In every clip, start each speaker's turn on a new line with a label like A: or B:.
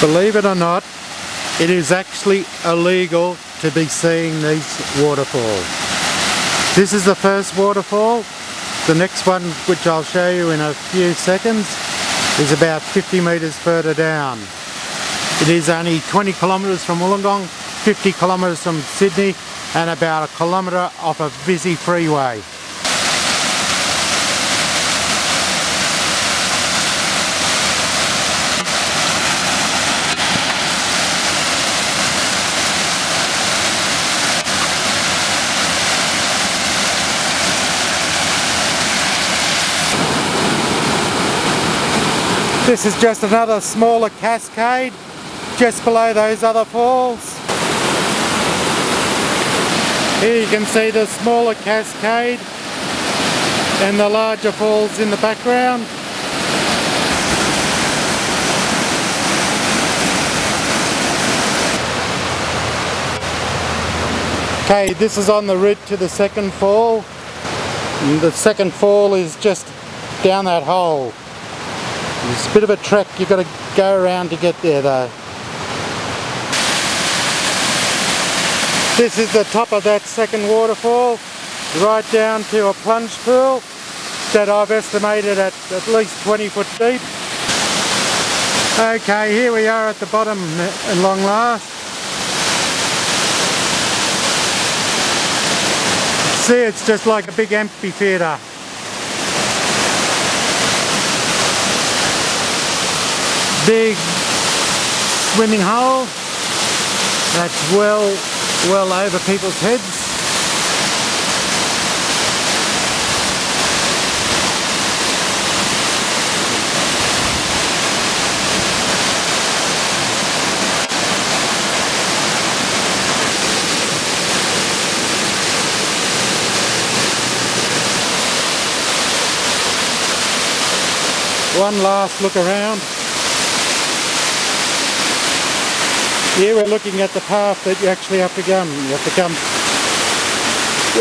A: Believe it or not, it is actually illegal to be seeing these waterfalls. This is the first waterfall. The next one, which I'll show you in a few seconds, is about 50 metres further down. It is only 20 kilometres from Wollongong, 50 kilometres from Sydney, and about a kilometre off a busy freeway. This is just another smaller cascade just below those other falls. Here you can see the smaller cascade and the larger falls in the background. Okay, this is on the route to the second fall. And the second fall is just down that hole. It's a bit of a trek, you've got to go around to get there though. This is the top of that second waterfall, right down to a plunge pool that I've estimated at least 20 foot deep. Okay, here we are at the bottom at long last. See, it's just like a big amphitheatre. Big swimming hole that's well over people's heads. One last look around. Here we're looking at the path that you actually have to come. You have to come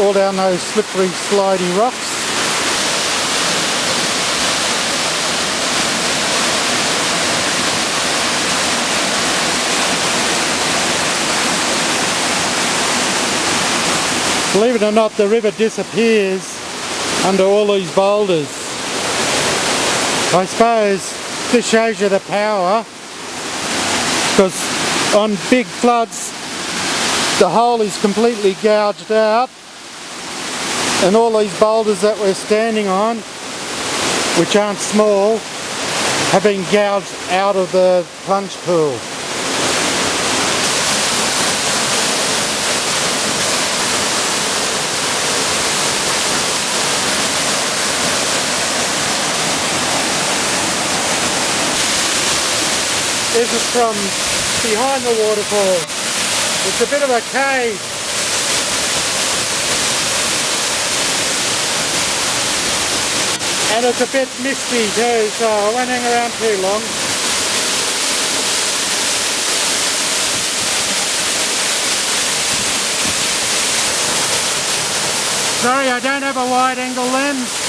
A: all down those slippery, slidey rocks. Believe it or not, the river disappears under all these boulders. I suppose this shows you the power, because on big floods the hole is completely gouged out and all these boulders that we're standing on, which aren't small, have been gouged out of the plunge pool. This is from behind the waterfall. It's a bit of a cave. And it's a bit misty too, so I won't hang around too long. Sorry, I don't have a wide angle lens.